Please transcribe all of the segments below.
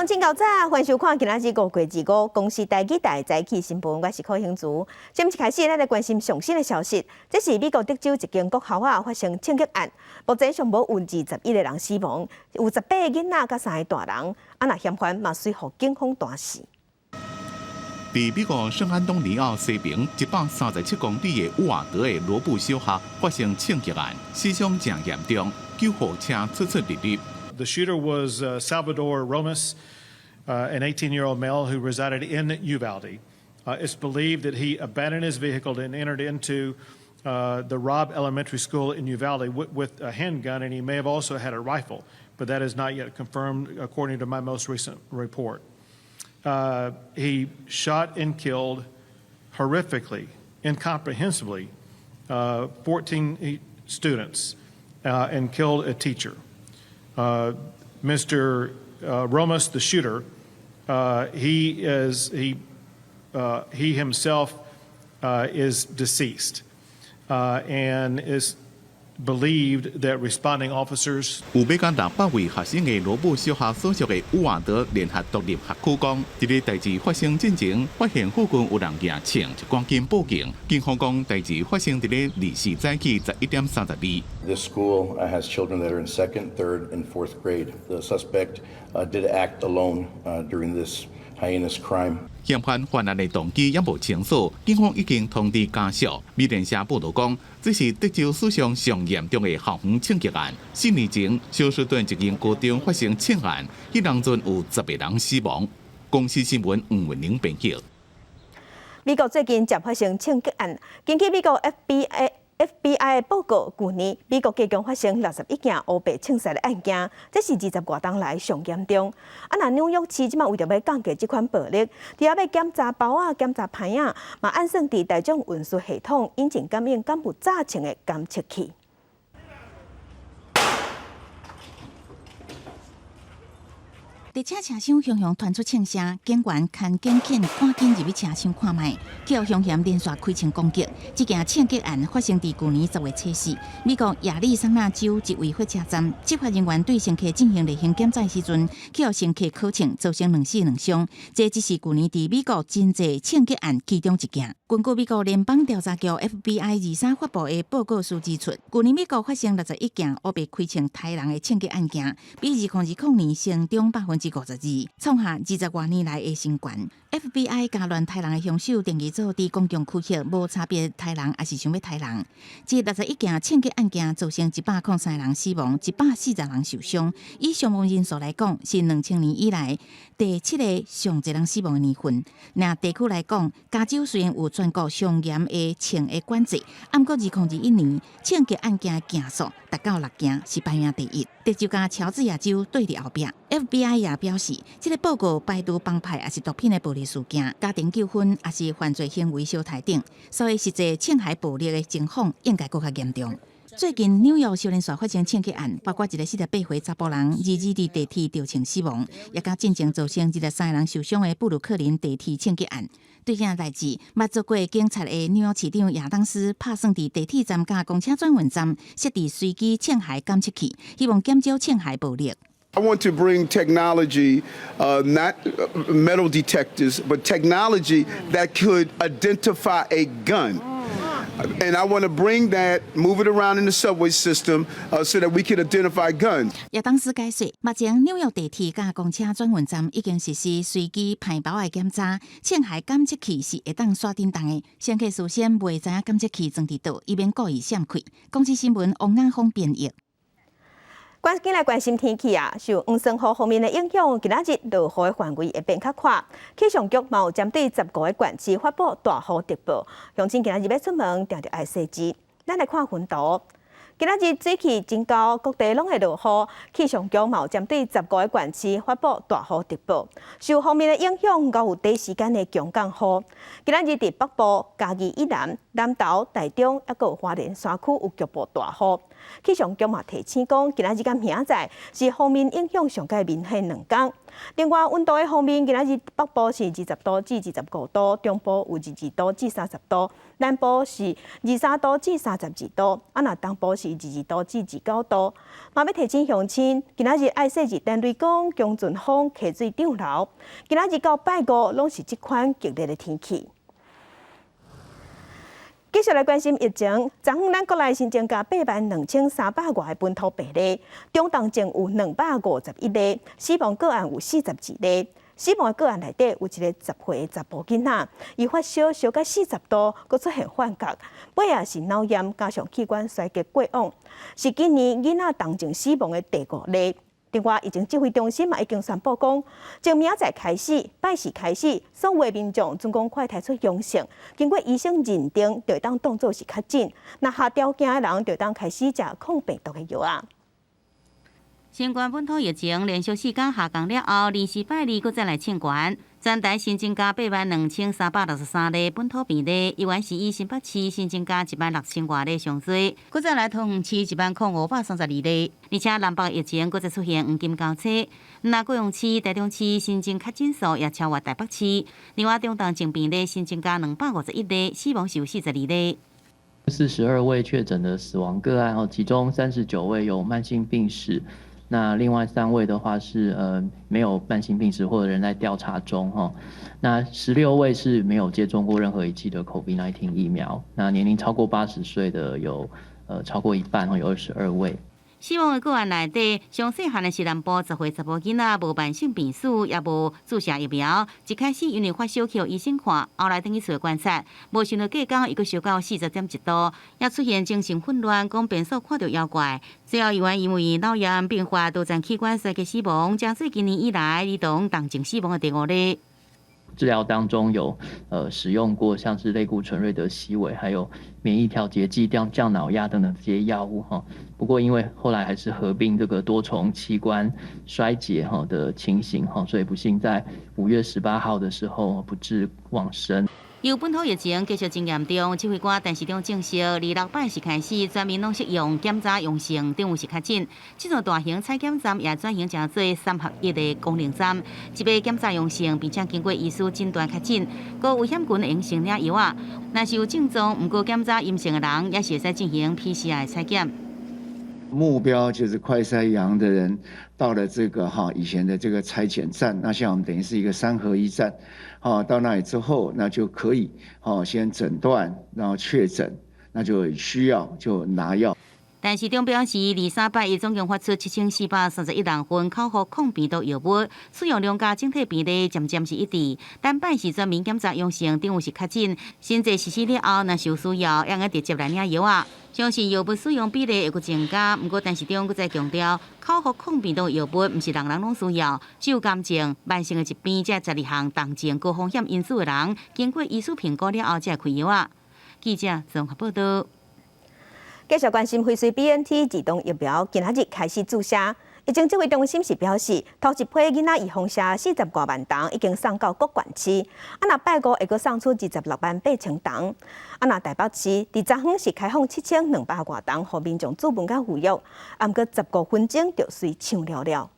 上正到早，欢迎收看今仔日5月25公司台记台早起新闻，我是柯兴竹。节目一开始，咱来关心上新的消息。这是美国德州一间国校发生枪击案，目前上无有21个人死亡，有18个囡仔甲3个大人，若嫌犯嘛随互警方弹死。在美国圣安东尼奥西边137公里的沃德的罗布小学发生枪击案，死伤正严重，救护车出入入。 The shooter was Salvador Romas, an 18-year-old male who resided in Uvalde. It's believed that he abandoned his vehicle and entered into the Robb Elementary School in Uvalde with a handgun, and he may have also had a rifle, but that is not yet confirmed according to my most recent report. He shot and killed horrifically, incomprehensibly, 14 students and killed a teacher. Mr. Romas, the shooter, he himself is deceased and is believed that responding officers 有要甲600位学生的罗布小学所属的沃德联合独立学区讲，这个代志发生之前，发现附近有人举枪，就赶紧报警。警方讲，代志发生在24早起11点32。This school has children that are in 2nd, 3rd, and 4th grade. The suspect did act alone during this heinous crime. 嫌犯犯案的动机也无清楚，警方已经通知家属。美联社报道讲，这是德州史上上严重的校园枪击案。4年前，休斯顿一间高中发生枪案，迄当阵有10个人死亡。公司新闻黄文玲编辑。美国最近才发生枪击案，根据美国 FBI 的报告，去年美国加共发生61件乌白枪杀的案件，这是20多年来上严重。若纽约市即马为着要降低这款暴力，除了要检查包啊、检查牌啊，嘛安算伫大众运输系统引进感应敢有早前的监测器。 在车厢厢传出枪声，警员牵警犬赶紧入去车厢看卖，叫凶嫌连续开枪攻击。这件枪击案发生在去年10月7日，美国亚利桑那州一位火车站，执法人员对乘客进行例行检查时阵，去互乘客考枪，造成2死2伤。这只是去年在美国真济枪击案其中一件。根据美国联邦调查局 FBI 23发布的报告书指出，去年美国发生61件乌白开枪杀人的枪击案件，比2020年成长52%，创下20多年来的新高。FBI 加乱杀人的凶手定义做伫公共区域无差别杀人，还是想要杀人。这61件枪击案件造成103人死亡，140人受伤。以伤亡人数来讲，是2000年以来第7个上侪人死亡的年份。那地区来讲，加州虽然有全国上严的枪的管制，不过2021年枪击案件件数达到6件，是排名第1。德州甲乔治亚州对伫后壁。FBI 也表示，这个报告排除帮派也是毒品的暴力事件、家庭纠纷也是犯罪行为小台等，所以实际枪械暴力的情况应该更加严重。最近纽约少年线发生枪击案，包括一个48岁查甫人22伫地铁吊枪死亡，也甲进前造成23个人受伤的布鲁克林地铁枪击案。对这件代志，捌做过警察的纽约市长亚当斯拍算伫地铁站甲公车转运站设置随机枪械监测器，希望减少枪械暴力。 I want to bring technology, not metal detectors, but technology that could identify a gun. And I want to bring that, move it around in the subway system so that we can identify guns. 亚当斯解释，目前纽约地铁甲公车转运站已经实施随机派包的检查，枪械监测器是会当刷叮当的。乘客事先袂知影监测器装伫倒，以免故意闪开。公司新闻王安峰编译。 关紧来关心天气啊，受黄霜雨方面的影响，今仔日落雨的范围会变较宽。气象局嘛有针对15个县市发布大雨特报，乡亲今仔日要出门定着爱细致。咱来看云图，今仔日水气真高，各地拢会落雨。气象局嘛有针对15个县市发布大雨特报，受方面的影响，还有短时间的强降雨。今仔日伫北部、嘉义以南、南投、台中，还有花莲山区有局部大雨。气象局嘛提醒讲，今仔日甲明仔是锋面影响上界明显2天。另外，温度的方面，今仔日北部是20度至25度，中部有22度至30度，南部是23度至32度，若东部是22度至29度。嘛要提醒乡亲，今仔日爱设置电雷公、强阵风、溪水涨流。今仔日到拜五拢是这款激烈的天气。继续来关心疫情，昨昏咱国内新增加82300外的本土病例，中重症有251例，死亡个案有42例。死亡的个案内底有一个10岁的查甫囡仔，伊发烧烧到40度，佮出现幻觉，尾也是脑炎加上器官衰竭过往，是今年囡仔重症死亡的第5例。另外，疫情指挥中心嘛已经宣布讲，从明仔载开始，拜四开始，所有的民众总共快提出阳性，经过医生认定，就会当当作是确诊。那下条件的人就当开始食抗病毒的药啊。新冠本土疫情连续4天下降了后，临时拜二搁再来清悬。全台新增加82363例本土病例，依然是以新北市新增加16000多例上水，搁再来桃园市10532例，而且南北疫情搁再出现黄金交叉。那高雄市、台中市新增确诊数也超越台北市。另外，中重症病例新增加251例，死亡是有42例。42位确诊的死亡个案其中39位有慢性病史。那另外3位的话是没有慢性病史或者仍在调查中那16位是没有接种过任何一剂的 COVID-19 疫苗。那年龄超过80岁的有超过一半有22位。死亡的个案内底，上细汉的是南部10岁查甫囡仔，无慢性病史，也无注射疫苗。一开始因为发烧去医生看，后来等去厝观察，无想到过工伊阁烧到40.1度，也出现精神混乱，讲变数看到妖怪。最后因为脑炎并发多脏器官衰竭死亡，将最今年以来儿童重症死亡的第5例。治疗当中有使用过像是类固醇、瑞德西韦，还有免疫调节剂、降脑压等等这些药物不过因为后来还是合并这个多重器官衰竭的情形所以不幸在5月18号的时候不治往生。由本土疫情继续真严重，指挥官陈时中证实，26拜四开始，全民拢适用检查阳性，等于是确诊。这座大型采检站也转型成做3合1的功能站，一边检查阳性，并且经过医师诊断确诊，高危险群会用先领药啊。若是有症状唔过检查阴性的人，也是会使进行 PCR 采检。目标就是快筛阳的人到了这个以前的这个采检站，那像我们等于是一个3合1站，到那里之后，那就可以先诊断，然后确诊，那就需要就拿药。陈时中表示，23拜伊总共发出7431人份口服抗病毒药物，使用量加整体比例渐渐是一致。但拜四全民检查阳性，等于是确诊。先做实施了后，若是有需要，也用直接来领药啊。相信药物使用比例会阁增加。不过，陈时中阁再强调，口服抗病毒药物毋是人人拢需要，只有癌症、慢性的疾病这12项重症高风险因素的人，经过医师评估了后才开药啊。记者综合报道。继续关心辉瑞 BNT 儿童疫苗，今仔日开始注射。疫情指挥中心是表示，头一批囡仔预防射40多万筒已经送到各县市，若拜五会阁送出26万8千筒。若台北市伫昨昏是开放7200多筒，互民众注文甲预约，毋过15分钟就随抢了了。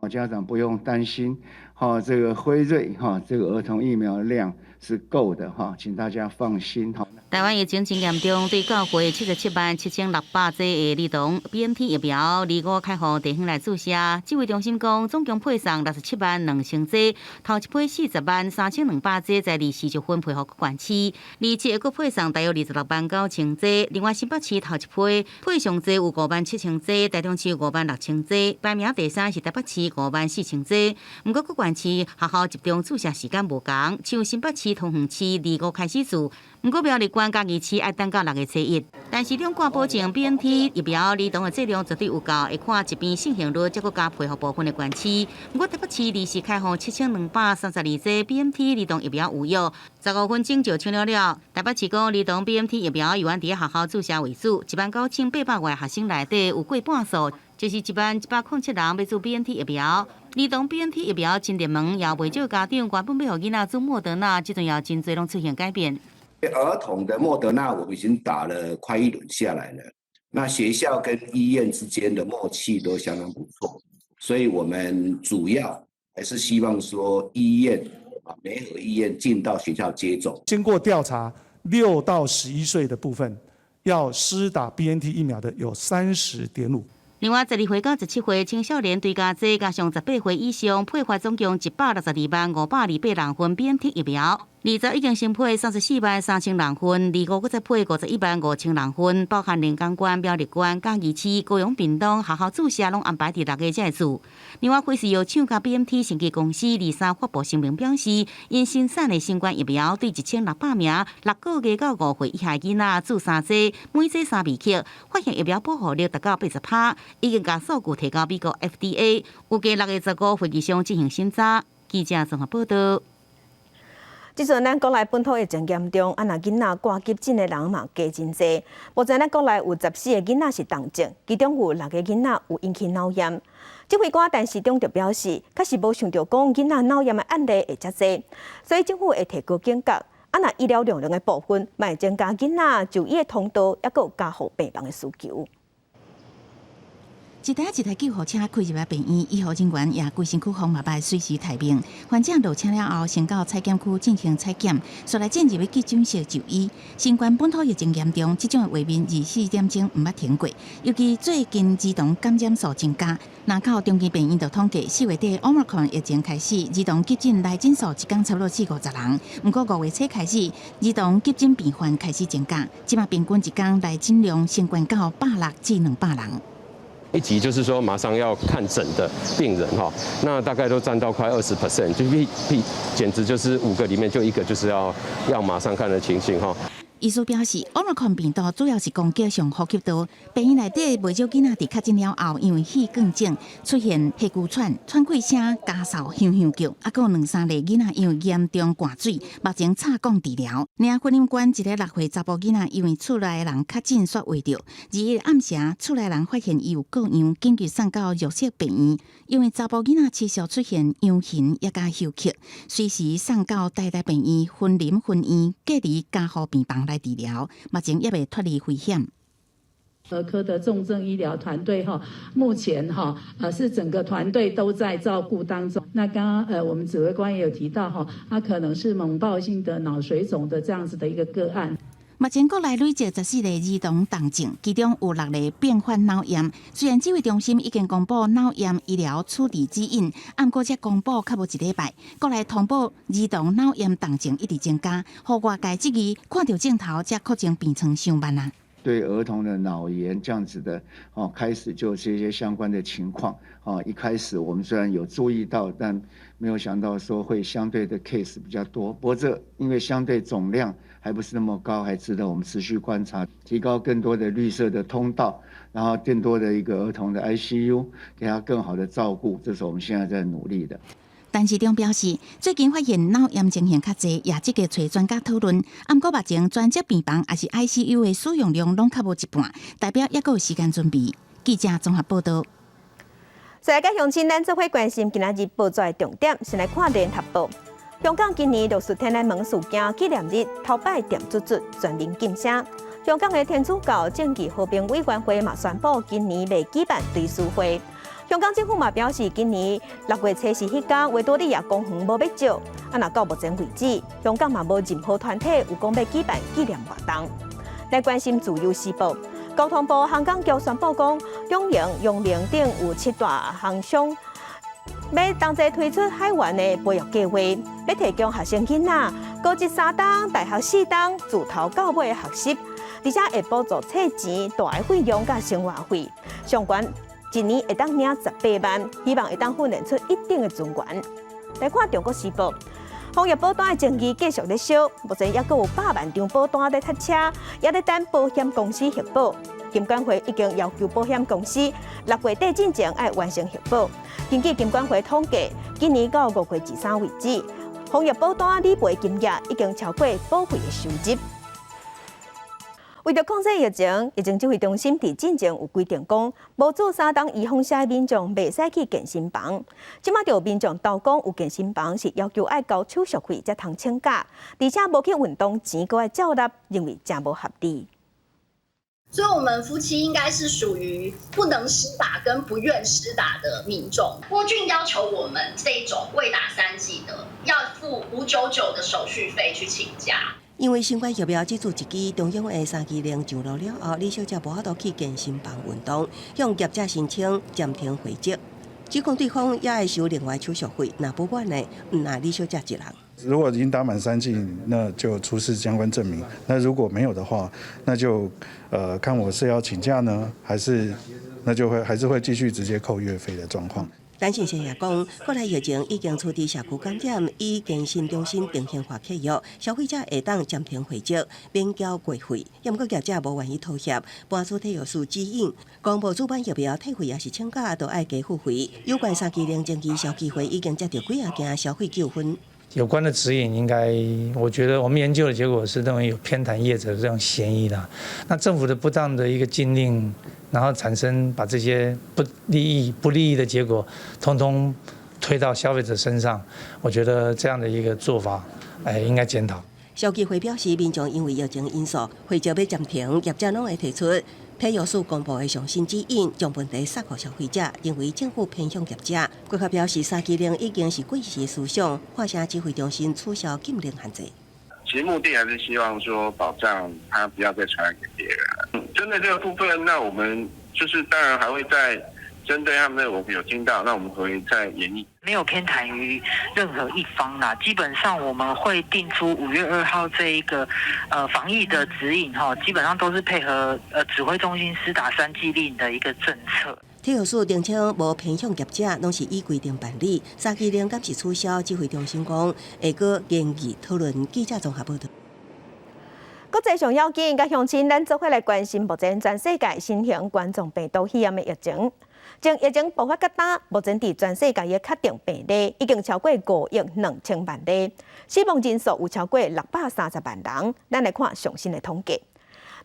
家长不用担心，这个辉瑞这个儿童疫苗量是够的请大家放心台湾疫情真严重，对9岁777600剂的儿童 BNT 疫苗，25开放地方来注射。指挥中心讲，总共配送672000剂，头一批403200剂在24月份配合各县市，27会阁配送大约269000剂。另外，新北市头一批配送剂有57000剂，台中市有56000剂，排名第3是台北市54000剂。不过，各县市学校集中注射时间无同，像新北市桃园市25开始注。不过，苗栗县嘉义市要等到6月初1。但是，两挂保证 BNT 疫苗儿童的剂量绝对有够，会看疾病盛行率，才阁加配合部分的县市。不过，台北市24开放7232剂 BNT 儿童疫苗有药，15分钟就抢了了。台北市讲儿童 BNT 疫苗由伫学校注射为主，19800外学生内底有过半数，就是11107人要注 BNT 疫苗。儿童 BNT 疫苗真热门，也未少家长原本要予囡仔注莫德纳，这阵也真侪拢出现改变。儿童的莫德纳我们已经打了快1轮下来了，那学校跟医院之间的默契都相当不错，所以我们主要还是希望说医院媒合医院进到学校接种。经过调查，6到11岁的部分要施打 BNT 疫苗的有30.5%。另外，12岁到17岁青少年对家者加上18岁以上配发总共162.528人份 BNT 疫苗。20已经新配34.3人份，25再配51.500人份，包含连江县、苗栗县、嘉义市、高雄屏东学校注射拢安排伫6个这次。另外，辉瑞药厂甲 BNT 生技公司23发布声明表示，因生产的新冠疫苗对1600名6个月到5岁以下囡仔注3剂，每剂3微克，发现疫苗保护率达到80%，已经将数据提交美国 FDA， 预计6月15会议上进行审查。记者综合报道。即阵咱国内本土疫情严重，若囡仔挂急诊的人嘛加真济。目前咱国内有14个囡仔是重症，其中有6个囡仔有引起脑炎。指挥官陈时中就表示，确实无想到讲囡仔脑炎的案例会遮济，所以政府会提高警觉。若医疗容量的部分，嘛会增加囡仔就医的通道，抑佫有加护病房的需求。一台救护车开入来病院，医护人员也规身躯防麻袋随时待命。患者落车了后，先到采检区进行采检，续来进入去急诊室就医。新冠本土疫情严重，这种的画面24点钟唔捌停过。尤其最近儿童感染数增加，南靠中期病院就统计4月底 Omicron 疫情开始，儿童急诊来诊数一天差不多40-50人。不过5月初开始，儿童急诊病患开始增加，即马平均一天来诊量升悬到160至200人。一级就是说马上要看诊的病人哈，那大概都占到快20%，就简直就是5个里面就1个就是要马上看的情形哈。医师表示 ，Omicron 病毒主要是攻击上呼吸道，病院内底不少囡仔伫确诊了后，因为气更重，出现气鼓喘、喘气声、咳嗽、香香叫，还有2-3例囡仔因为严重灌水，目前插管治疗。另婚姻关一个6岁查甫囡仔因为厝内的人确诊煞胃着，21日暗时厝内人发现伊有各样，紧急送到弱势病院，因为查甫囡仔持续出现痒痕也加休克，随时送到台大病院分林分院隔离加护病房来治疗，目前也未脱离危险。儿科的重症医疗团队目前是整个团队都在照顾当中。那刚刚我们指挥官也有提到他可能是猛爆性的脑水肿的这样子的一个个案。目前国内累计14例儿童重症，其中有6例并发脑炎。虽然指挥中心已经公布脑炎医疗处置指引，不过才公布较无1礼拜，国内通报儿童脑炎重症一直增加，互外界质疑看到镜头才确诊病床上班啊。对儿童的脑炎这样子的开始就这些相关的情况一开始我们虽然有注意到，但没有想到说会相对的 case 比较多。不过这因为相对总量还不是那么高，还值得我们持续观察，提高更多的绿色的通道，然后更多的一个儿童的 ICU， 给他更好的照顾，这是我们现在在努力的。陈时中表示，最近发现脑炎情形较侪，也积极找专家讨论。不过目前专责病房也是 ICU 的使用量拢较无一半，代表也有时间准备。记者综合报道。世界乡亲咱做伙关心今仔日报纸的重点，先来看联合报。香港今年6月天然门事件纪念日头摆点全面禁声。香港的天主教政治和平委员会嘛宣布，今年未举办追思会。香港政府嘛表示，今年6月初4迄天，维多利亚公园无要招。若到目前为止，香港嘛无任何团体有讲要举办纪念活动。来关心自由时报，交通部航港局宣布讲，中营、永宁等有7大航商要同齐推出海员的培育计划，要提供学生囡仔高职3档、大学4档，自头到尾的学习，而且会补助册钱、大的费用甲生活费。上悬一年会当领18万，希望会当训练出一定的资源。来看中国时报，防疫保单的争议继续在烧，目前也阁有100万张保单在塞车，也在等保险公司核保。金管会已经要求保险公司6月底之前要完成核保。根据金管会统计，今年到5月13为止，防疫保单理赔金额已经超过保费的收入。为着控制疫情，疫情指挥中心伫进前有规定讲，无注3档预防下的民众袂使去健身房。即马就有民众投讲有健身房是要求爱交手续费才通请假，而且无去运动钱，阁爱照纳，认为真无合理。所以我们夫妻应该是属于不能施打跟不愿施打的民众。郭俊要求我们这种未打3剂的，要付599的手续费去请假。因为新冠疫苗只做1剂，中央的3剂令上路了后，李小姐无法度去健身房运动，向业者申请暂停会籍。指控对方也要收另外手续费，若不愿的，拿李小姐一人。如果已经打满3剂，那就出示相关证明；那如果没有的话，那就看我是要请假呢，还是会继续直接扣月费的状况。陈先生也讲，国内疫情已经处理社区感染，以健身中心定型化契约，消费者会当暂停会籍，免缴过费。也不过业者无愿意妥协，搬出体育署指引，公布主办疫苗退费也是请假，都爱加付费。有关3剂令前期消基会已经接到几啊件消费纠纷。有关的指引应该，我觉得我们研究的结果是认为有偏袒业者的这种嫌疑啦。那政府的不当的一个禁令，然后产生把这些不利益的结果，通通推到消费者身上，我觉得这样的一个做法，应该检讨。消基会表示，民众因为疫情因素，会就要暂停，业者拢会提出体育署公布的上新指引，将问题撒给消费者，认为政府偏向业者。国科表示，3剂令已经是过时思想，化成指挥中心取消禁令限制。其实目的还是希望说保障他不要再传染给别人。针对这个部分，那我们就是当然还会在针对他们的，我们有听到，那我们会再研议。没有偏袒于任何一方啦，基本上我们会定出5月2号这一个防疫的指引哈，基本上都是配合指挥中心施打3剂令的一个政策。体育署澄清无偏向业者，拢是依规定办理。3剂令敢是取消，指挥中心讲会阁建议讨论。记者综合报道。国际上要紧，甲乡亲，咱做伙来关心目前全世界新型冠状病毒肺炎的疫情。从疫情爆发到今，目前伫全世界的确定病例已经超过5亿2千万例，死亡人数有超过630万人。咱来看最新的统计。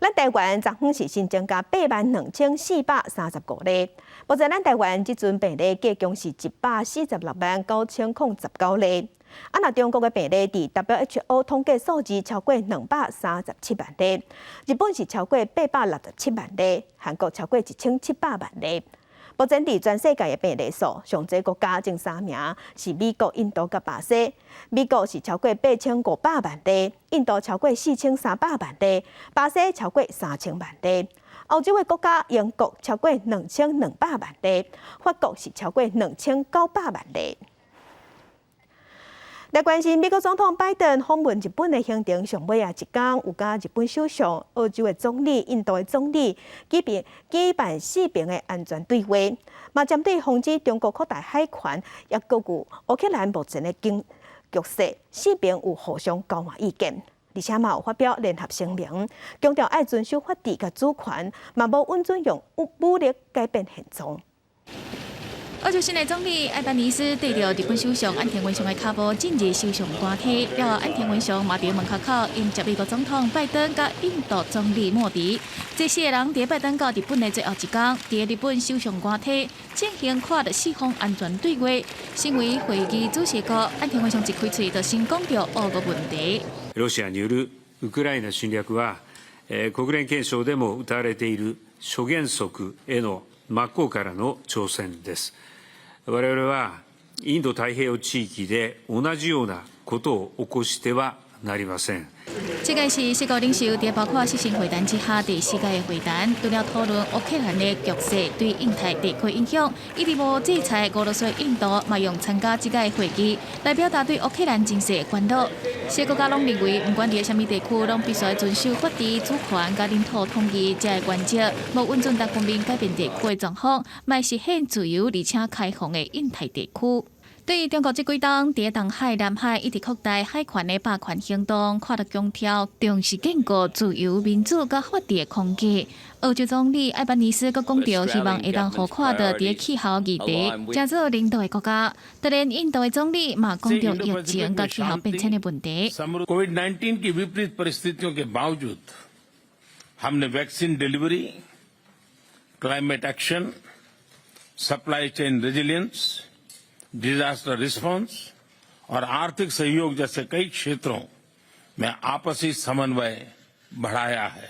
咱台湾昨昏是新增加82435例，目前咱台湾即阵病例计共是1469019例。若中国的病例伫 WHO 统计数字超过237万例，日本是超过867万例，韩国超过1700万例。目前伫全世界的病例数，上济国家前3名是美国、印度甲巴西。美国是超过8500万例，印度超过4300万例，巴西超过3000万例。欧洲的国家，英国超过2200万例，法国是超过2900万例。来关心美国总统拜登访问日本的行程上尾一天，有甲日本首相、澳洲的总理、印度的总理举办4边的安全对话，嘛针对防止中国扩大海权，也各有乌克兰目前的局势，4边有互相交换意见，而且嘛有发表联合声明，强调爱遵守法治甲主权，嘛无允准用武力改变现状。澳洲新的总理艾班尼斯对着日本首相岸田文雄的脚步进入首相官邸，了后岸田文雄嘛伫门口迎接美国总统拜登甲印度总理莫迪。这4个人伫拜登到日本的最后一天，伫日本首相官邸进行跨的4方安全对话。身为会议主席国，岸田文雄一开嘴就先讲到俄国问題。ロシアによるウクライナ侵略は、国連憲章でも謳われている諸原則への真っ向からの挑戦です。我々はインド太平洋地域で同じようなことを起こしてはなりません。这个是世界领袖在包括视讯会谈之下第4届的会谈，除了讨论乌克兰的局势对印太地区影响，以及无制裁俄罗斯、印度，嘛用参加这届会议来表达对乌克兰情势的关注。些国家拢认为，不管伫什么地区，拢必须遵守法治、主权、甲领土统一这个原则，无允准单方面改变地区的状况，嘛实现自由而且开放的印太地区。对于中国这几冬伫东海、南海一直扩大海权的霸权行动，看得强调重视建构自由、民主甲法治的空间。澳洲总理艾班尼斯阁讲到，希望会当好看到伫气候议题正做领导的国家。当然，印度的总理嘛讲到疫情甲气候变迁的问题。कोविड-19 की विपरीत परिस्थितियों के बावजूद हमने vaccine delivery, climate action, supply chain resilience, disaster response और आर्थिक सहयोग जैसे कई क्षेत्रों में आपसी समन्वय बढ़ाया है।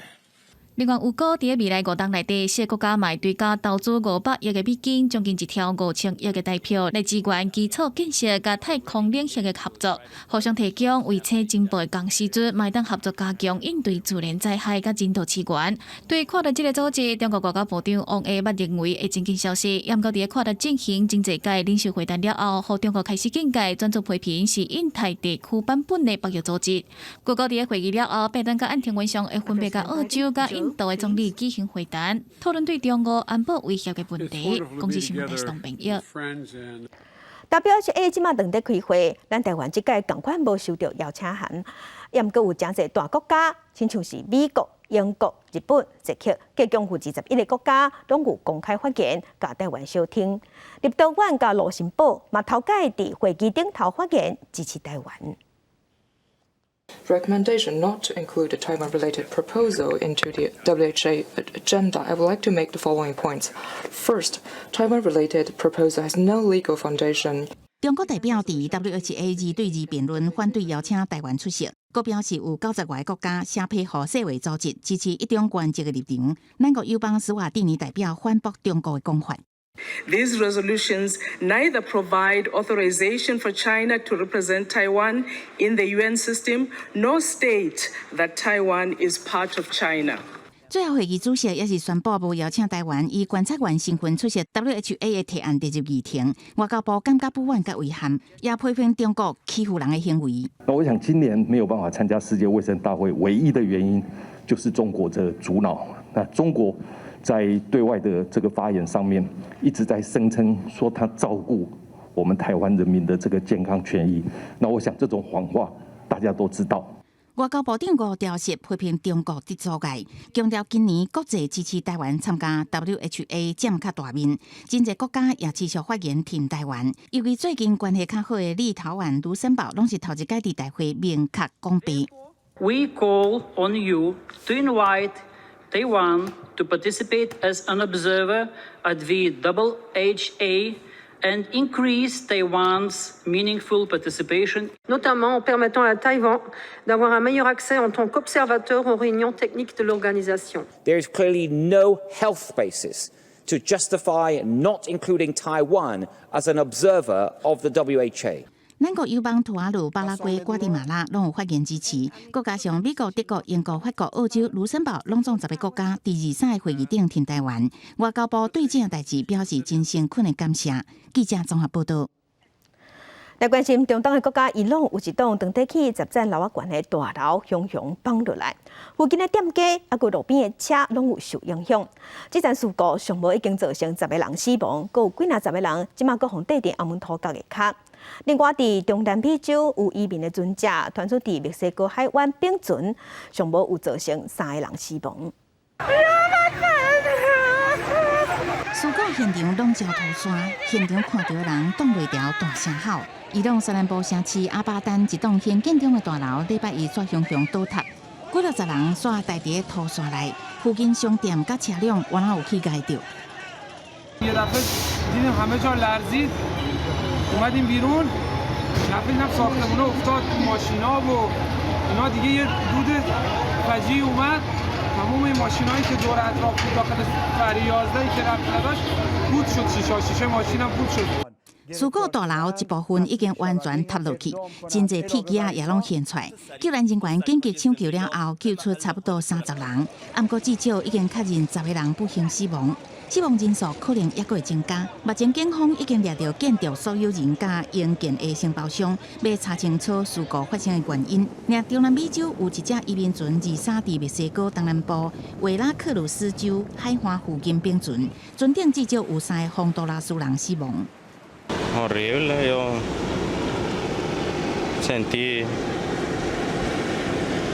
另外，有估伫未来5年内底，些国家卖对加投资500亿的美金，将近1条5000亿的代票来支援基础建设甲太空领域的合作，互相提供卫星进步的公司资，卖当合作加强应对自然灾害甲人道支援。对看到这个组织，中国外交部长王毅捌认为会真紧消息，也毋过伫看到进行经济界领袖会谈了后，互中国开始境界专注批评是印太地区版本的北约组织。各国伫会议了后，拜登甲安田文雄会分别甲澳洲甲印度的总理举行会谈，讨论对中国安保威胁的问题。公司新闻台是朋友。WHA 即马正在开会，咱台湾即届同款无收到邀请函，也毋过有真侪大国家，亲像是美国、英国、日本、捷克，计共有21个国家，拢有公开发言，甲台湾相挺。立陶宛甲卢森堡嘛头届伫会议顶头发言，支持台湾。Recommendation not to include a Taiwan-related proposal into the WHA agenda, I would like to make the following points. First, Taiwan-related proposal has no legal foundation. 中国代表伫 WHA 2对2辩论反对邀请台湾出席，佮表示有90外国家写批予世卫组织支持一中原则的立场。咱国友邦斯瓦蒂尼代表反驳中国的讲法。These resolutions neither provide authorization for China to represent Taiwan in the UN system, nor state that Taiwan is part of China. 最后会议主席也是宣布无邀请台湾以观察员身份出席 WHA 的提案第10议程。外交部感觉不满甲遗憾，也批评中国欺负人的行为。那我想今年没有办法参加世界卫生大会，唯一的原因就是中国这阻挠。那中国在对外的这个发言上面，一直在声称说他照顾我们台湾人民的这个健康权益。那我想这种谎话大家都知道。外交部长吴钊燮批评中国的阻碍，强调今年国际支持台湾参加 WHA 占较大面，真侪国家也持续发言挺台湾。尤其最近关系较好的立陶宛、卢森堡，拢是头一届伫大会明确讲白。We call on you to invite Taiwan to participate as an observer at the WHA and increase Taiwan's meaningful participation, notamment en permettant à Taïwan d'avoir un meilleur accès en tant qu'observateur aux réunions techniques de l'organisation. There is clearly no health basis to justify not including Taiwan as an observer of the WHA. 咱国友邦土瓦鲁、巴拉圭、瓜地马拉拢有发言支持，佮加上美国、德国、英国、法国、澳洲、卢森堡拢总10个国家第23个会议顶挺台湾。外交部对这代志表示真诚恳的感谢。记者综合报道。来关心中东的国家伊朗有一栋长底起10层楼高的大楼汹汹崩落来，附近的店家啊，佮路边的车拢有受影响。这场事故上无已经造成10个人死亡，佮有几若10个人即马佮互缀伫澳门土角的脚。另外，伫中南美洲有移民的船只传出伫墨西哥海湾并船，上无有造成3个人死亡。事故现场笼罩涂山，现场看到人挡袂牢大声吼。伊朗沙兰波城市阿巴丹一栋现建中的大楼，礼拜一煞汹汹倒塌，几60人煞待伫涂山内，附近商店甲车辆完全有去解掉。اومدیم بیرون دیدم ساختمونا افتاد ماشینا و اینا دیگه یه دود فجیعی اومد تمام این ماشینایی که دور اطراف بود داخل فری 11 که رفت نداشت بود شد شیشه ماشینم بود شد 事故大楼一部分已经完全塌落去，真侪铁枝也拢现出来。救援人员紧急抢救了后，救出差不多30人，不过至少已经确认10个人不幸死亡。死亡人数可能还会增加。目前警方已经抓到建筑所有人甲营建的承包商，要查清楚事故发生的原因。另中南美洲有一只移民船自杀伫墨西哥东南部维拉克鲁斯州海湾附近并船，船顶至少有3个洪都拉斯人死亡。Horrible, yo sentí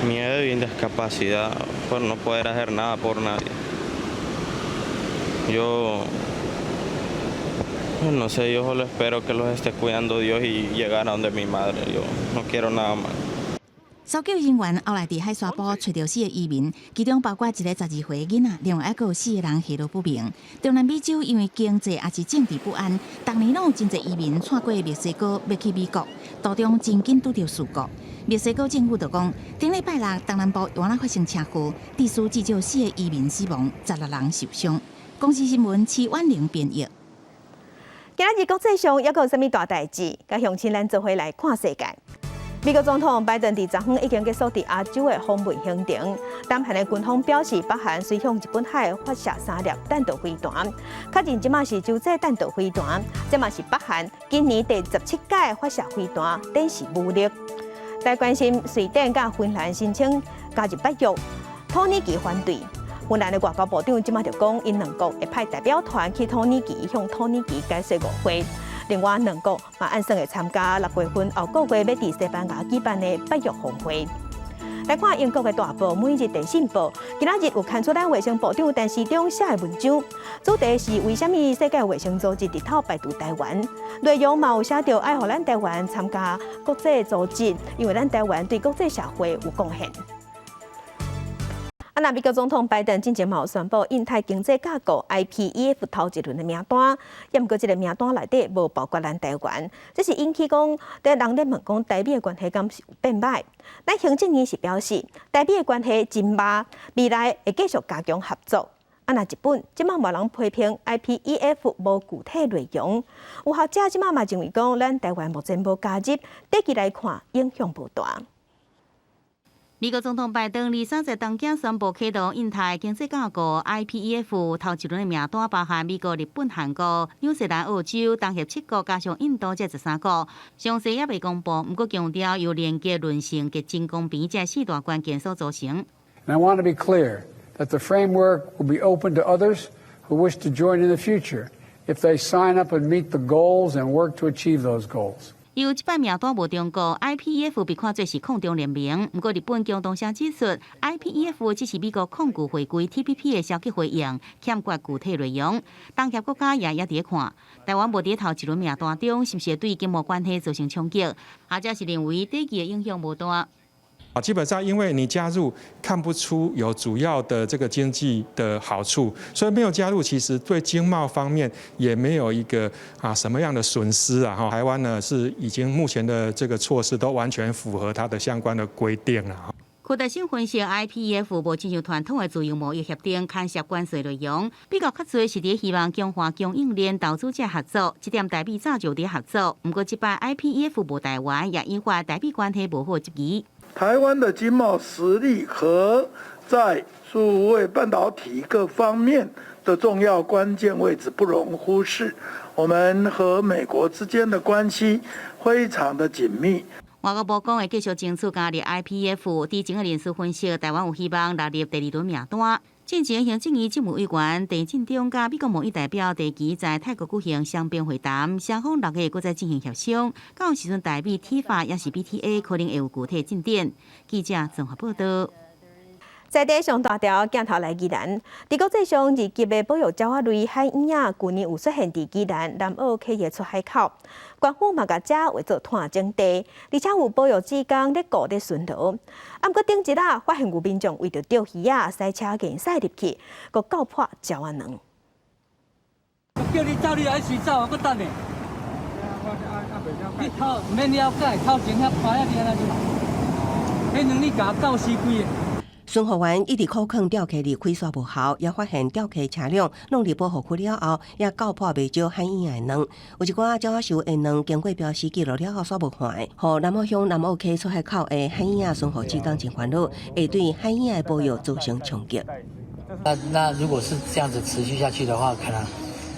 miedo y discapacidad por no poder hacer nada por nadie. Yo no sé, yo solo espero que los esté cuidando Dios y llegar a donde mi madre. Yo no quiero nada más. 搜救人员后来伫海沙堡找到4个移民，其中包括一个12岁囡仔，另外还有4个人下落不明。中南美洲因为经济也是政治不安，逐年拢有真侪移民窜过墨西哥要去美国，途中真紧拄到事故。墨西哥政府就讲，顶礼拜六东南部原来发生车祸，地数至少4个移民死亡，16人受伤。公司新闻齐婉玲编译。今日国际上还有啥物大代志？甲乡亲咱做伙来看世界。美国总统拜登伫昨昏已经结束伫亚洲的访问行程。南韩的军方表示，北韩随向日本海发射3粒弹道飞弹，确认即马是洲际弹道飞弹，这嘛是北韩今年第17届发射飞弹，展示武力。来关心瑞典甲芬兰申请加入北约，土耳其反对。芬兰的外交部长即马就讲，因两国会派代表团去土耳其，向土耳其解说误会。另外，两国嘛按算会参加6月份后个月要伫西班牙举办的北约峰会。来看英国的大报《每日电讯报》，今仔日有刊出咱卫生部长陈时中写的文章，主题是为什么世界卫生组织日头排除台湾。内容嘛有写到爱互咱台湾参加国际组织，因为咱台湾对国际社会有贡献。那美国总统拜登近前嘛有宣布印太经济架构 IPEF 头一轮的名单，也毋过这个名单内底无包括咱台湾，这是引起讲在人咧问讲台美的关系敢是有变歹。咱行政院是表示，台美的关系真歹，未来会继续加强合作。那日本即马无人批评 IPEF 无具体内容，有学者即马嘛认为讲，咱台湾目前无加入，短期来看影响无大。美国总统拜登23日当天宣布启动印太经济架构 IPEF 头一轮的名单，包含美国、日本、韩国、纽西兰、澳洲、东协7国加上印度这13国，详细也未公布。不过强调由连结、韧性及真公平这4大关键所组成。And I want to be clear that the framework will be open to others who wish to join in the future if they sign up and meet the goals and work to achieve those goals. 由这摆名单无中国 ，IPEF 被看作是抗中联名。不过日本共同社指出 ，IPEF 只是美国抗拒回归 TPP 的消极回应，欠缺具体内容。东协国家也伫看，台湾无伫头一轮名单中，是不是对经贸关系造成冲击？或者是认为短期的影响无大。基本上，因为你加入看不出有主要的这个经济的好处，所以没有加入，其实对经贸方面也没有一个什么样的损失啊。台湾呢是已经目前的这个措施都完全符合它的相关的规定了。扩大性分析 ，IPEF 无进入传统的自由贸易协定牵涉关税内容，美国较侪是伫希望强化供应链投资者合作，这点台美早就伫合作。不过这摆 IPEF 无台湾，也引发台美关系无好质疑。台湾的经贸实力和在数位半导体各方面的重要关键位置不容忽视。我们和美国之间的关系非常的紧密。外交部讲会继续争取加入 IPEF。知情的人士分析，台湾有希望纳入第2轮名单。进前行政院政务委员陈进中甲美国贸易代表戴琪在泰国举行双边会谈，双方6月搁再进行协商。到时阵台美 TIFA 也是 BTA 可能会有具体进展。记者综合报道。在地上大条镜头来宜兰，伫国际上2级的保育鸟仔类海鹰仔，去年有出现伫宜兰南澳溪的出海口。官府嘛甲这为做探种地，而且有保育职工咧顾咧巡逻。啊，不过顶一日发现有民众为着钓鱼仔塞车硬塞入去，佮搞破鸟仔卵。叫你走，你还随走啊？佮等呢？你偷唔免了解，偷前遐拍遐你安怎就？迄两日甲搞死规个。巡护员一直苦劝钓客离开煞无效，也发现钓客车辆弄入保护区了后，也告破未少海鹰的卵。有一寡鸟仔受的卵经过标识记录了后煞无还，互南澳乡南澳溪出海口的海鹰巡护职工真烦恼，会对海鹰的保育造成冲击。那如果是这样子持续下去的话，可能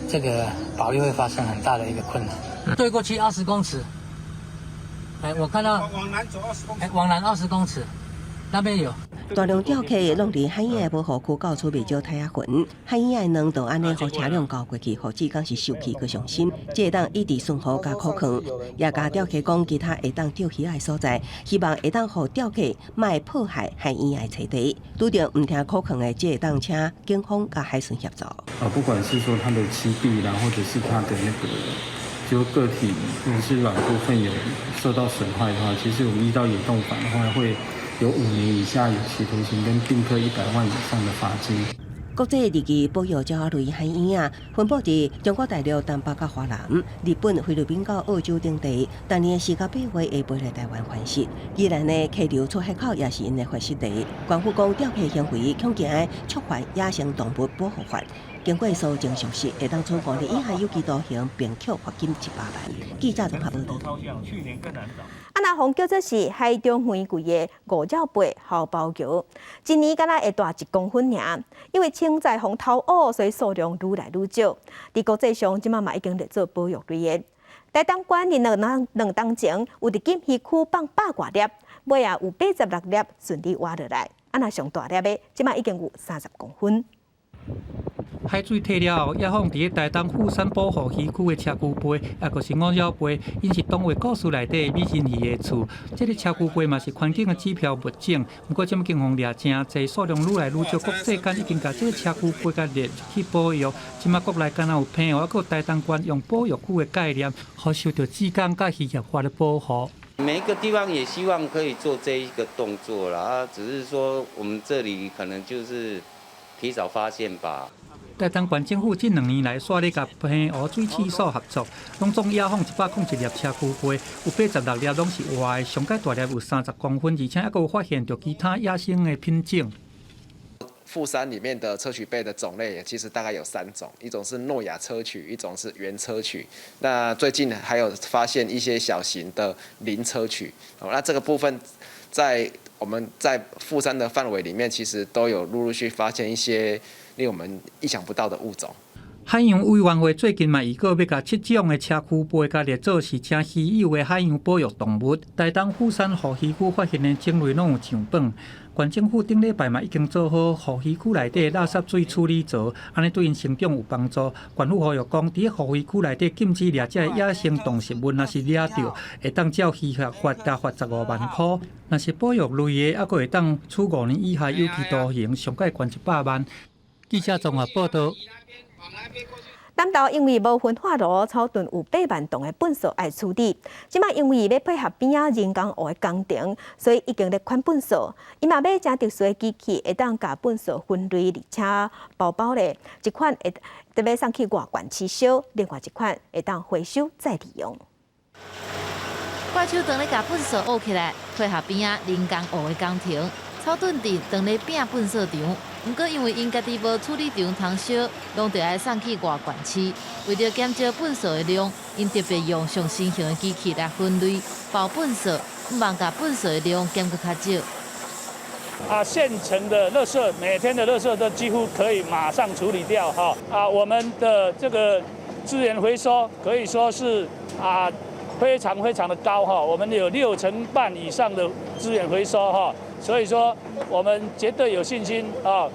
这个保育会发生很大的一个困难。对过去20公尺，我看到往南走20公尺，往南20公尺。那边有大量钓客弄伫海鹰的保护区，搞出未少太仔群。海鹰的卵就安尼，互车辆交过去，互职工是受气佮伤心。这会当一直顺好加苦劝，也甲钓客讲其他会当钓鱼的所在，希望会当互钓客莫破坏海鹰的栖地。拄着唔听苦劝的，这会当请警方甲海巡协助。不管是说它的栖地啦，或者是它的那个就个体或者是软部分有受到损坏的话，其实我们依照野动法的话会有5年以下有期徒刑跟并科100万以上的罚金。国际地区保育鸟类海鹰啊，分布伫中国大陆东北甲华南、日本、菲律宾到澳洲等地。当年4到8月会飞来台湾繁殖。宜兰的溪流出海口也是因的发殖地。官府讲钓虾行为恐惊触犯野生动物保护法。经过搜证属实，会当处5年以下有期徒刑，并扣罚金100万。记者综合报道。那红叫做是海中玫瑰的五角背豪包球，今年敢若会大1公分尔，因为青在红头乌，所以数量愈来愈少。伫国际上，即嘛已经列做保育类的。台东县伫两当前有伫金溪区放100多粒，尾啊有86粒顺利挖落来。那上大粒的，即嘛已经有30公分。海水退了后，野放伫台东富山保护区区的车龟背，也就是五角背，因是东话故事内底美人鱼的厝。这个车龟背嘛是环境的指标物种，不过今警方掠真侪，数量愈来愈少。国际间已经把这个车龟背甲列去保育。今麦国内敢若有朋友，还有台东县用保育区的概念，好受到自工甲渔业法的保护。每一个地方也希望可以做这一个动作啦，只是说我们这里可能就是提早发现吧。台东县政府近2年来，煞咧甲澎湖水试所合作，拢总野放101粒车龟背，有86粒拢是活的，上界大粒有30公分，而且还有发现到其他野生的品种。富山里面的砗磲贝的种类其实大概有3种，一种是诺亚砗磲，一种是原砗磲。那最近还有发现一些小型的鳞砗磲。那这个部分我们在富山的范围里面，其实都有陆续发现一些令我们意想不到的物种。海洋委员会最近嘛预告要甲7种的车龟背甲列做是正稀有的海洋保育动物。台东富山护渔区发现的种类拢有上榜。县政府顶礼拜嘛已经做好护渔区内底垃圾水处理槽，安尼对因成长有帮助。县府呼吁讲，伫护渔区内底禁止掠这野生动食物，若是掠到，会当照渔业法加罚15万块。若是保育类的，还佫会当处5年以下有期徒刑，上界关100万。记者综合报道。南投因为无焚化炉，草屯有8万吨的粪扫要处理。即摆因为要配合边仔人工湖的工程，所以已经咧款粪扫。伊嘛要加特殊的机器，会当甲粪扫分类，而且包咧。一款会特别送去外县市烧，另外一款会当回收再利用。怪手当咧甲粪扫挖起来，配合边仔人工湖的工程。草屯伫当咧拼粪扫场，不过因为因家己无处理场通烧，拢得爱送去外县市。为着减少粪扫的量，因特别用上新型的机器来分类包粪扫，唔望甲粪扫的量减个较少。现成的垃圾，每天的垃圾都几乎可以马上处理掉哈。我们的这个资源回收可以说是非常的高哈，我们有60%半以上的资源回收哈。所以说，我们绝对有信心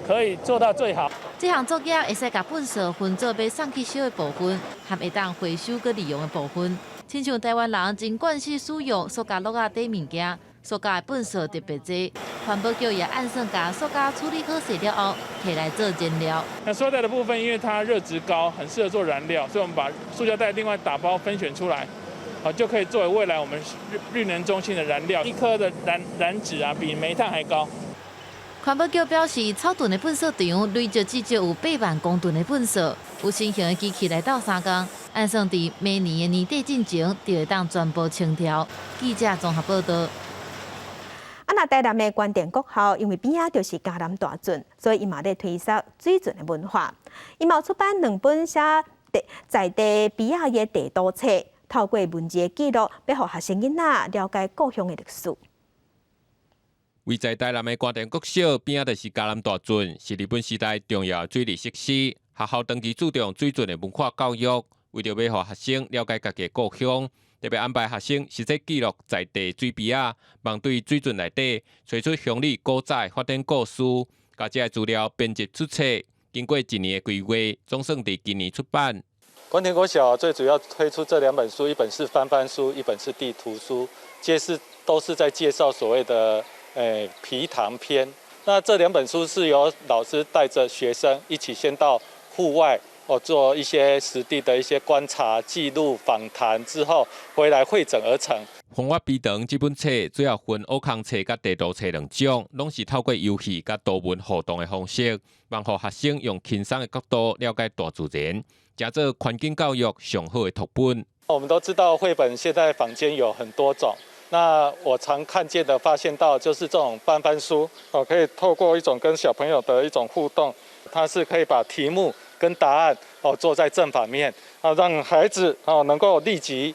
可以做到最好。这项作业会使把粪扫分做要送去烧的部分，和会当回收佮利用的部分。亲像台湾人真惯习使用塑胶落仔底物件，塑胶的粪扫特别多。环保局也按算把塑胶处理好势了后，摕来做燃料。那塑料袋的部分，因为它热值高，很适合做燃料，所以我们把塑胶袋另外打包分选出来。就可以作为未来我们绿能中心的燃料，1颗的燃脂比煤炭还高。环保局表示，草屯的粪扫场累积至少有8万公吨的粪扫，有新型的机器来到3工，按算伫明年的年底进前，就会当全部清条。记者综合报道。那台南的关电国校，因为边仔就是嘉南大圳，所以伊嘛咧推广水圳的文化。伊嘛出版2本写在地边仔的地图册。透过文字记录，要让学生囡仔了解故乡的历史。位在台南的关田国小边仔就是嘉南大圳，是日本时代重要水利设施。学校长期注重水圳的文化教育，为了要让学生了解家己的故乡，特别安排学生实际记录在地水边仔，望对水圳内底找出乡里古早发展故事，把这资料编辑出册。经过1年的规划，总算伫今年出版。关田国小最主要推出这2本书，一本是翻翻书，一本是地图书，都是在介绍所谓的皮塘篇。那这2本书是由老师带着学生一起先到户外做一些实地的一些观察、记录、访谈之后，回来汇整而成。风化比长这本册主要分乌空册甲地图册两种，拢是透过游戏甲图文互动的方式，帮助学生用轻松的角度了解大自然，加做环境教育上好的读本。我们都知道绘本现在坊间有很多种，那我常看见的发现到就是这种翻翻书，可以透过一种跟小朋友的一种互动，它是可以把题目跟答案做在正反面，让孩子能够立即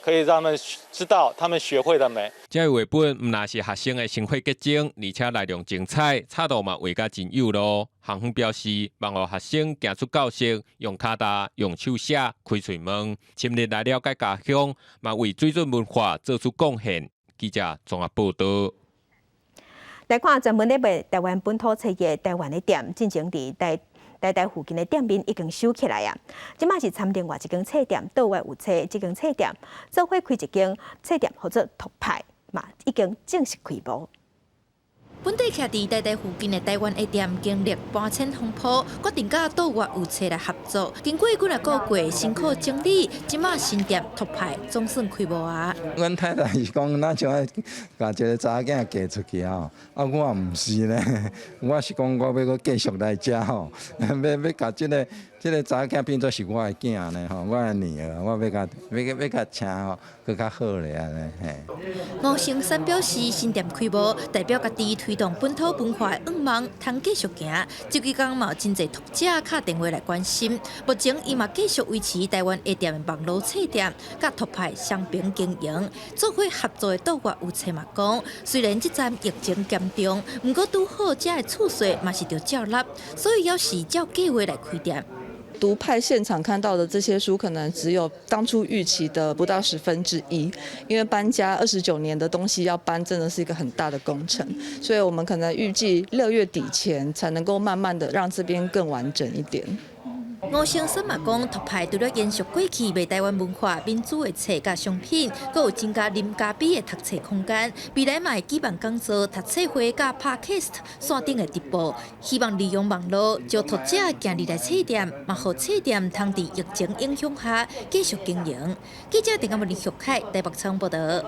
可以让他们知道他们学会了没。这绘本唔那是学生的生活结晶，而且内容精彩，插图嘛画甲真有路。校方表示，帮助学生行出教室，用卡达、用手写、开嘴问，深入来了解家乡，嘛为水准文化做出贡献。记者综合报道。来看专门咧卖台湾本土产业台湾的店，进前伫台附近的店面已经收起来啊！即马是参另外一间册店，岛外有册，这间册店做伙开一间册店，或者托牌嘛，已经正式开幕。本地徛伫台附近的台湾的店，经历搬迁风波，决定甲岛外有册来合作。经过几个月辛苦整理，即马新店托牌总算开幕啊！阮太太是讲，咱像爱甲一个查囝嫁出去吼，我也毋是咧，我是讲我要继续来遮吼，要甲这个查囝变做是我的囝呢吼，我的女儿，我要甲请吼，更较好咧安尼嘿。吴成山表示，新店开幕代表家己推动本土文化的愿望，通继续行。这几天嘛，真侪读者敲电话来关心。目前伊嘛继续维持台湾A店的网络册店，甲托牌双边经营。做伙合作的岛外有册嘛讲，虽然这站疫情严重，不过拄好遮的厝税嘛是着照纳，所以要是照计划来开店。读派现场看到的这些书，可能只有当初预期的不到1/10，因为搬家29年的东西要搬，真的是一个很大的工程，所以我们可能预计6月底前才能够慢慢的让这边更完整一点。吴成森嘛讲，托牌除了延续过去卖台湾文化民主的册甲商品，阁有增加林家比的读册空间。未来嘛会举办讲座、读册会甲 Podcast 线顶的直播，希望利用网络，将读者行入来册店，嘛互册店通伫疫情影响下继续经营。记者陈嘉文、李旭凯台北仓报道。伫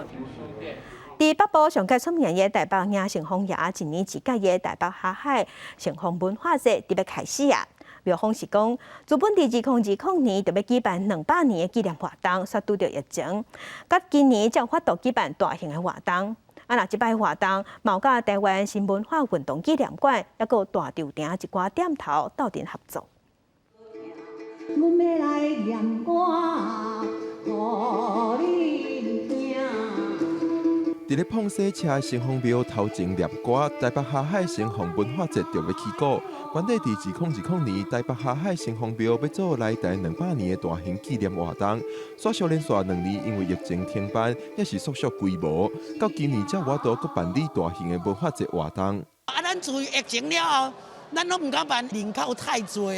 北部上届出名的台北亚盛风夜，一年一届的台北下海盛风文化节伫要开始啊！庙方是讲，自本伫2020年就要举办200年的纪念活动，却拄着疫情，甲今年才有法度举办大型的活动。那即摆活动，毛甲台湾新文化运动纪念馆，还有大稻埕一寡店头斗阵合作。阮要来念歌，互你听。伫咧碰西车盛风庙头前念歌，台北下海盛风文化节就要起鼓。原地伫2010年，台北下海盛风庙要做来台200年的大型纪念活动，续续连续2年因为疫情停办，也是缩小规模。到今年才我都搁办理大型的文化节活动。咱自疫情了后，咱拢唔敢办，人口太多。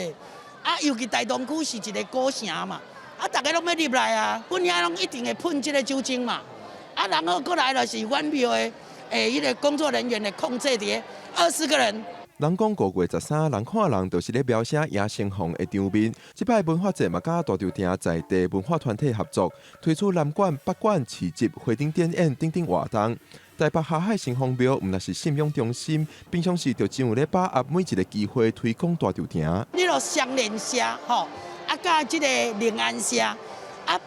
尤其台东区是一个古城嘛，大家拢要入来啊，本遐拢一定会喷这个酒精嘛。然后过来就是阮庙的迄个工作人员的控制伫20个人。人讲5月13，人看人就是咧描写野生风的场面。即摆文化节嘛，甲大稻埕在地文化团体合作，推出南馆、北馆、市集、花灯展演等等活动。台北下海盛风庙毋但是信仰中心，平常时就真有咧把握每一个机会推广大稻埕。你落双连社吼，甲即个灵安社。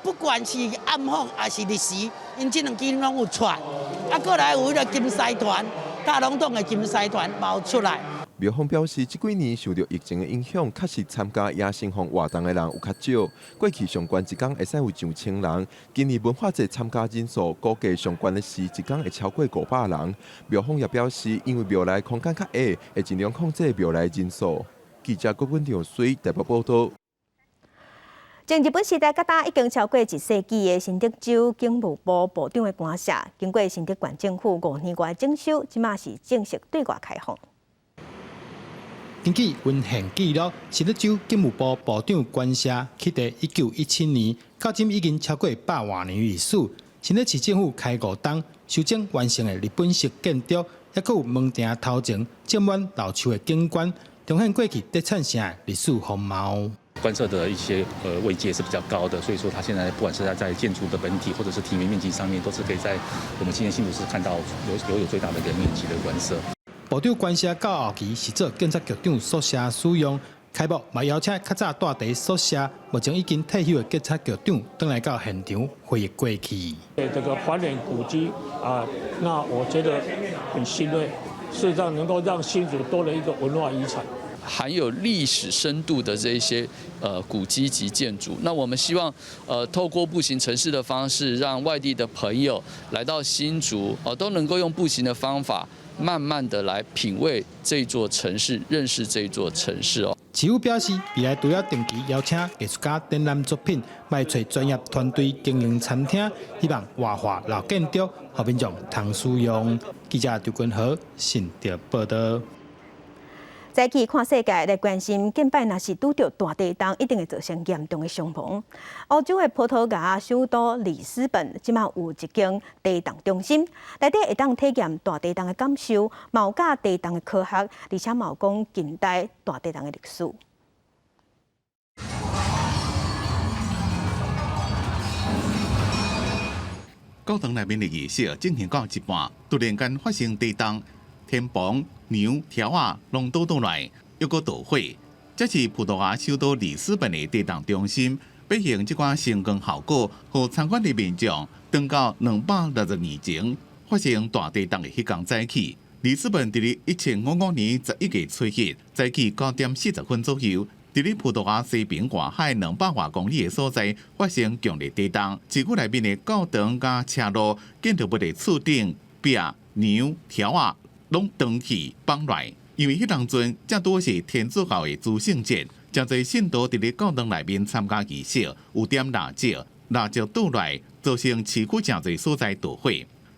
不管是暗访还是历史，因这2间拢有传。过来有迄个金狮团，大龙洞的金狮团冒出来。庙方表示，这几年受到疫情的影响，确实参加野生风活动的人有较少。过去上悬一天会使有上千人，今年文化节参加人数估计上悬的是一天会超过500人。庙方也表示，因为庙内空间较矮，会尽量控制庙内人数。记者郭文长随台北报道。从日本时代到今已经超过1世纪的新德州警务部部长的官舍，经过新德县政府5年外整修，即马是正式对外开放。根据文献记录，新德州警务部部长官舍启伫1917年，到今已经超过100多年历史。新德市政府开5栋修整完成的日本式建筑，还佫有门埕头前种满老树的景观，彰显过去德产城历史风貌。观测的一些位阶是比较高的，所以说它现在不管是在建筑的本体或者是庭园面积上面，都是可以在我们今年新竹市看到有最大的一个面积的观测。部长官舍到后期是做警察局长宿舍使用。开幕嘛邀请较早住在宿舍，目前已经退休的警察局长回来到现场回忆过去。这个还原古迹啊，那我觉得很欣慰，事实上能够让新竹多了一个文化遗产。含有历史深度的这些古迹及建筑，那我们希望透过步行城市的方式，让外地的朋友来到新竹都能够用步行的方法，慢慢的来品味这座城市，认识这座城市哦。市府表示，未来除了定期邀请艺术家展览作品，卖找专业团队经营餐厅，希望活化老建筑，和民众通使用。记者刘君豪新竹报道。早起看世界来关心，近摆若是拄到大地震，一定会造成严重的伤亡。欧洲的葡萄牙首都里斯本，即马有一间地震中心，内底会当体验大地震的感受，嘛有教地震的科学，而且嘛有讲近代大地震的历史。教堂内面的仪式进行到一半，突然间发生地震。天棚、牛、条啊，拢倒来，又搁倒火。这是葡萄牙首都里斯本的地震中心，表现这款声光效果，和参观的民众等到260年前发生大地震的迄天早起。里斯本伫1555年11月初一早起9点40分左右，伫葡萄牙西边外海200多公里的所在发生强烈地震，市区内面的教堂甲车路、建筑物的厝顶、壁、牛、条啊。拢登起放来，因为迄当阵正拄是天主教的诸圣节，真侪信徒伫咧教堂内面参加仪式，有点蜡烛倒来，造成市区真侪所在倒火，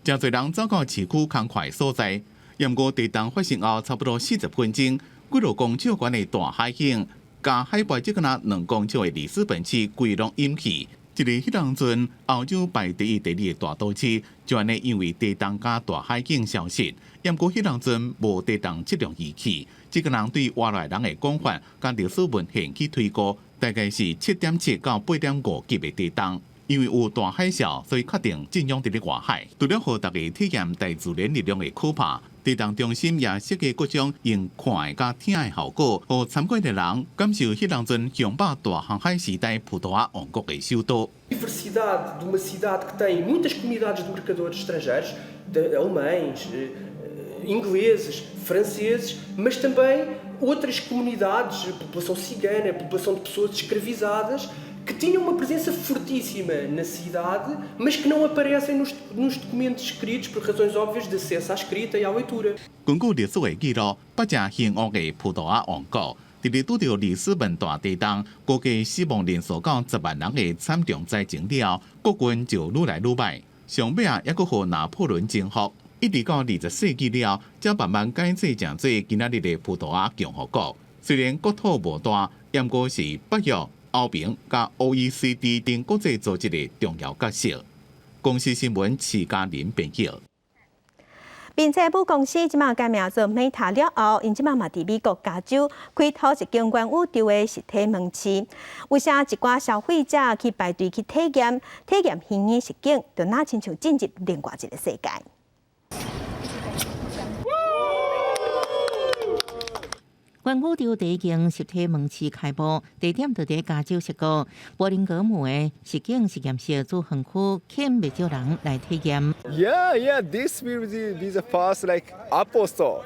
真侪人走到市区空旷所在。不过地震发生后差不多40分钟，几多公尺悬的大海景，甲海拔只敢若2公尺的里斯本市规拢淹去。一个迄当阵欧洲排第一、第二的大都市，就安尼因为地震甲大海景消失。不过迄当阵无地震测量仪器，这个人对活来人的讲法，甲历史文献去推估，大概是7.7到8.5级的地震。因为有大海啸，所以确定尽量伫咧外海。除了互大家体验大自然力量的可怕，地震中心也设计各种用看的甲听的效果，互参观的人感受迄当阵雄霸大航海时代葡萄牙王国的首都。Diversidade de uma cidade que tem muitas comunidades de mercadores estrangeiros, de alemães, ingleses, franceses, mas também outras comunidades, população cigana, população de pessoas escravizadas, que tinham uma presença fortíssima na cidade, mas que não aparecem nos documentos escritos por razões óbvias de acesso à escrita e à leitura. 根据历史的记录，北正兴恶的葡萄牙王国，伫咧拄到里斯本大地震，估计死亡人数到10万人的惨重灾情了，国军就愈来愈歹，上尾也阁互拿破仑征服。一直到20世纪了，才慢慢改制成做今仔日的葡萄牙共和国。虽然国土无大，不过是北约、欧盟甲 OECD 等国际组织的重要角色。公司新闻徐嘉玲编辑。并且母公司即马改名做 Meta 了后，因即马嘛伫美国加州开拓一间关宇宙的实体门市，有啥一寡消费者去排队去体验虚拟实境，就那亲像进入另外一个世界。关宇宙第一间实体门市开幕，地点就伫加州设个柏林格姆的实境实验室主园区，吸引不少人来体验。Yeah, this will be the first Apple store.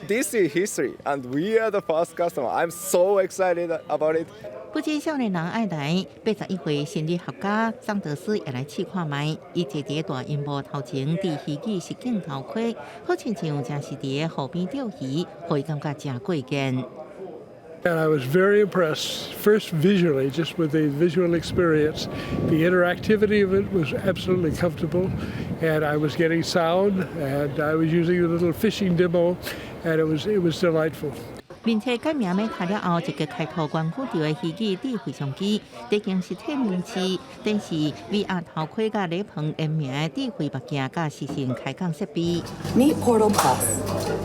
This is history, and we are the first customer. I'm so excited about it. 不止少年人爱来，81岁心理学家桑德斯也来试看卖。伊坐伫大荧幕头前，伫虚拟实境头盔，好亲像真是伫河边钓鱼，互伊感觉真过瘾。And I was very impressed, first visually, just with the visual experience. The interactivity of it was absolutely comfortable, and I was getting sound, and I was using a little fishing demo, and it was delightful. 并且改名要开了后，一个开拓关宇宙的虚拟智慧相机，这间实体门市，电视、VR 头盔甲礼棚联名的智慧物件甲实时开讲设备。Meet Portal Plus,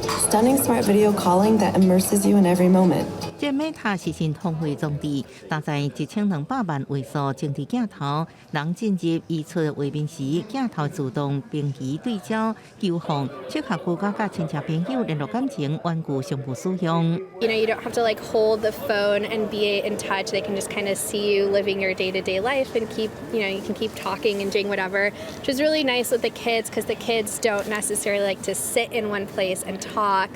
Stunning smart video calling that immerses you in every moment. 这 Meta 是新通会总地，搭载1200万位数静态镜头，人进入移出画面时，镜头自动平移对焦、救护，适合居家甲亲戚朋友联络感情，稳固相互使用。You know, you don't have to like hold the phone and be in touch. They can just kind of see you living your day-to-day life and keep, you can keep talking and doing whatever, which is really nice with the kids because the kids don't necessarily like to sit in one place and talk.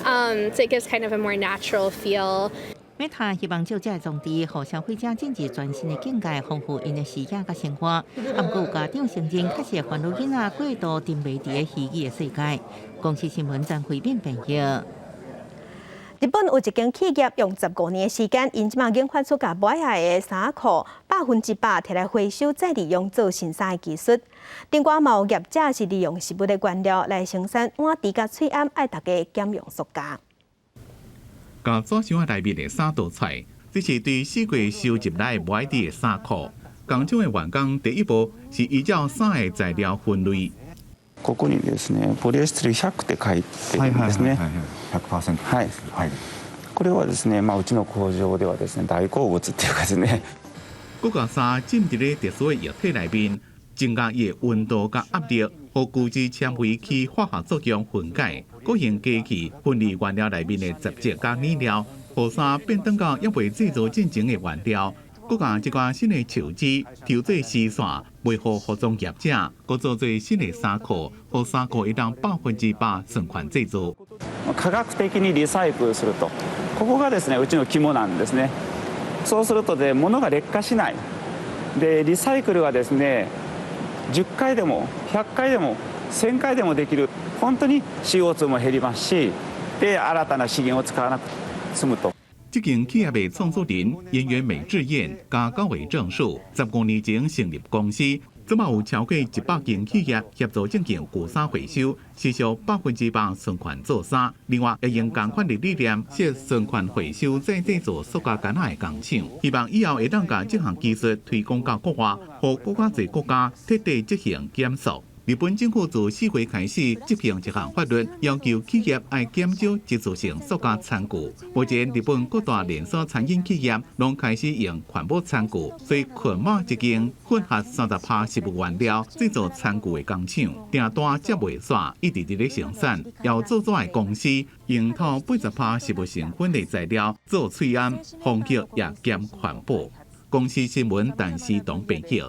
So it gives kind of a more natural feel. Meta 希望借这种地，互消费者进入全新的境界，丰富因的视野甲生活。啊，不过家长承认，确实烦恼囡仔过度沉迷伫虚拟的世界。公司新闻将回面朋友。日本有一间企业用15年的时间，因即马研发出甲买下的衫裤100%摕来回收再利用做新衫的技术。另外，贸业者是利用食物的原料来生产碗箸甲喙罨，爱大家减用塑胶。甲纸箱内面的衫倒出来，这是对4月收集来买底的衫裤。工厂的员工第一步是依照衫的材料分類。ここにですね、ポリエステル100って書いてるんですね。100%。はい。はい。これはですね、うちの工場ではですね、大好物っていうかですね。佮甲衫浸入咧特殊的液体内面，增加伊的温度甲压力，互固质纤维起化学作用分解，佮用机器分离原料内面的杂质甲染料，互衫变当到还未制作进前的原料。佮甲一寡新的树枝调做丝线，卖互服装业者，佮做做新的衫裤，互衫裤会当100%循環製造。科学的にリサイクルすると、ここがですねうちの肝なんですね。そうするとで物が劣化しない。でリサイクルはですね10回でも100回でも1000回でもできる。本当に CO2 も減りますし、で新たな資源を使わなく済むと。这间企业的创作人演员美智燕加高伟证书，15年前成立公司，即嘛有超过100间企业协助进行旧衫回收，实属100%循环做衫。另外，会用同款的理念，设循环回收再制作塑胶杆仔的工厂，希望以后会当把这项技术推广到国外，和更加侪国家彻底执行减塑。日本政府自4月开始执行一项法律，要求企业要减少接触性塑胶餐具。目前，日本各大连锁餐饮企业拢开始用环保餐具，所以捆绑一间混合30%食物原料制作餐具的工厂，订单接袂煞，一直伫咧生产。要做纸的公司用透80%食物成分的材料做喙罨，风格也兼环保。公司新闻陈思东编辑。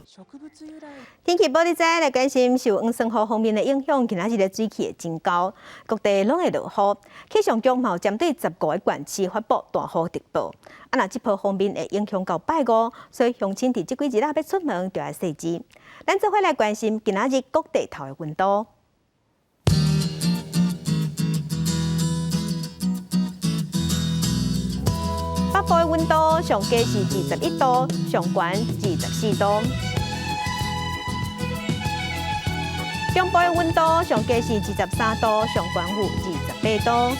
天气报你知来关心受黄酸雨方面的影响，今仔日的水气会增高，各地拢会落雨。气象局嘛有针对15个县市发布大雨特报。若这波方面会影响到拜五，所以乡亲伫这几日要出门就要细致。咱做伙来关心今仔日各地头的温度。北部的温度上低是21度，上悬24度。中部的温度上低是23度，上悬有28度。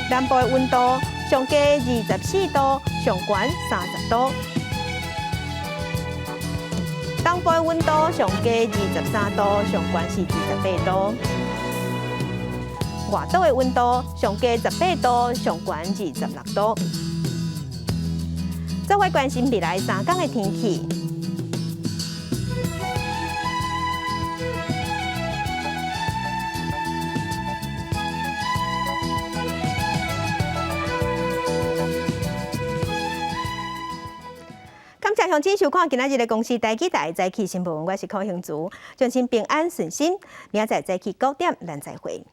南部的温度上低24度，上悬30度。东部的温度上低23度，上悬是28度。外岛的温度上低18度，上悬26度。做伙关心未来3天的天气。感谢乡亲收看今仔日的公视台记台早起新闻，我是柯兴竹，祝您平安顺心，明仔早起9点咱再会。